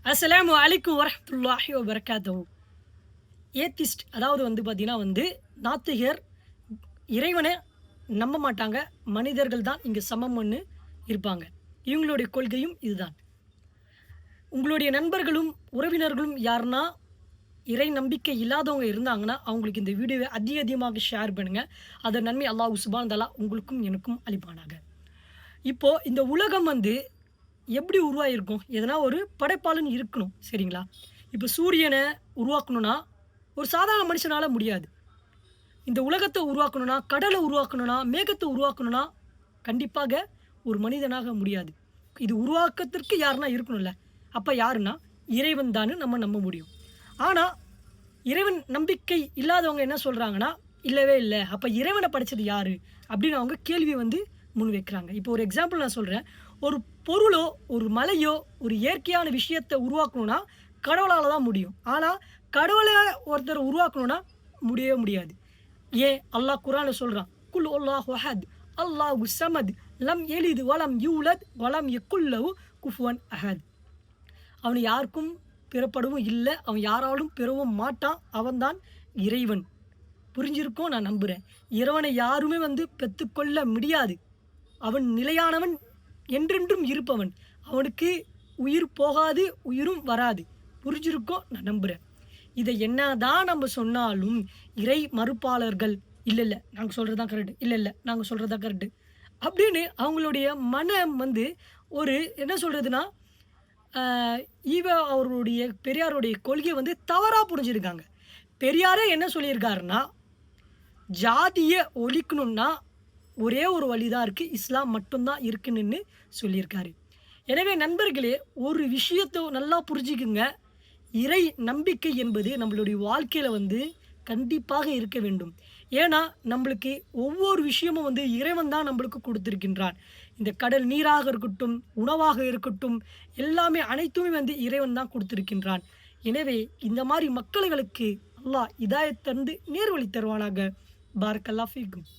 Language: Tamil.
அஸ்ஸலாமு அலைக்கும் வரஹ்மத்துல்லாஹி வபரகாத்துஹு. ஏத்திஸ்ட் அதாவது பார்த்தீங்கன்னா நாத்திகர் இறைவனை நம்ப மாட்டாங்க. மனிதர்கள் தான் இங்கு சமம்னு இருப்பாங்க. இவங்களுடைய கொள்கையும் இதுதான். உங்களுடைய நண்பர்களும், உறவினர்களும் யாருன்னா இறை நம்பிக்கை இல்லாதவங்க இருந்தாங்கன்னா, அவங்களுக்கு இந்த வீடியோவை அதிகமாக ஷேர் பண்ணுங்க. அதன் நன்மை அல்லாஹ் சுப்ஹானஹு தஆலா உங்களுக்கும் எனக்கும் அளிப்பானாக. இப்போ இந்த உலகம் எப்படி உருவாகியிருக்கும்? எதனா ஒரு படைப்பாளன் இருக்கணும். சரிங்களா? இப்போ சூரியனை உருவாக்கணும்னா, ஒரு சாதாரண மனுஷனால முடியாது. இந்த உலகத்த உருவாக்கணும்னா, கடல உருவாக்கணும்னா, மேகத்த உருவாக்கணும்னா, கண்டிப்பாக ஒரு மனிதனாக முடியாது. இது உருவாக்கத்திற்கு யாருன்னா இருக்கணும்ல. அப்ப யாருன்னா, இறைவன் தான்னு நம்ம நம்ப முடியும். ஆனா, இறைவன் நம்பிக்கை இல்லாதவங்க என்ன சொல்றாங்கன்னா, இல்லவே இல்ல. அப்ப இறைவன படைச்சது யாரு? அப்படின்னு அவங்க கேள்விய முன்வைக்கிறாங்க. இப்போ ஒரு எக்ஸாம்பிள் நான் சொல்றேன். ஒரு பொருளோ, ஒரு மலையோ, ஒரு இயற்கையான விஷயத்த உருவாக்கணும்னா, கடவுளால தான் முடியும். ஆனா, கடவுள ஒருத்தர உருவாக்கணும்னா முடியவே முடியாது. ஏன்? அல்லாஹ் குர்ஆன்ல சொல்றான். குல் அல்லாஹு அஹத், அல்லாஹு ஸமத், லம் யலித் வலம் யூலத் வலம் யக்குல் லஹு குஃபுவன் அஹத். அவன் யாருக்கும் பிறப்படவும் இல்ல. அவன் யாராலும் பெறவும் மாட்டான். அவன்தான் இறைவன். புரிஞ்சிருக்கும் நான் நம்புறேன். இறைவனை யாருமே பெத்துக்கொள்ள முடியாது. அவன் நிலையானவன், என்றென்றும் இருப்பவன். அவனுக்கு உயிர் போகாது, உயிரும் வராது. புரிஞ்சிருக்கும் நான் நம்புறேன். இதை என்னதான் நம்ம சொன்னாலும், இறை மறுப்பாளர்கள், "இல்ல, இல்ல நாங்க சொல்றது தான் கரெக்ட். இல்ல, இல்ல நாங்க சொல்றது தான் கரெக்ட்." அப்படின்னு அவங்களுடைய மனம் ஒரு என்ன சொல்றதுன்னா, அ அவருடைய பெரியாருடைய கொள்கைய தவறா புரிஞ்சிருக்காங்க. பெரியாரே என்ன சொல்லியிருக்காருன்னா, ஜாதிய ஒழிக்கணும்னா ஒரே ஒரு வழி தான் இருக்கு. இஸ்லாம் மட்டும் தான் இருக்குன்னு சொல்லியிருக்காரு. எனவே நண்பர்களே, ஒரு விஷயத்த நல்லா புரிஞ்சுக்குங்க. இறை நம்பிக்கை என்பது நம்மளுடைய வாழ்க்கையில கண்டிப்பாக இருக்க வேண்டும். ஏன்னா, நம்மளுக்கு ஒவ்வொரு விஷயமும் இறைவன் தான் நம்மளுக்கு குடுத்திருக்கின்றான். இந்த கடல் நீராக இருக்கட்டும், உணவாக இருக்கட்டும், எல்லாமே அனைத்துமே இறைவன் தான் குடுத்திருக்கின்றான். எனவே இந்த மாரி மக்களுக்கு அல்லாஹ் இதாயத் தந்து நேர்வழி தருவானாக. பாரக்கல்லாஹ் ஃபீக்கும்.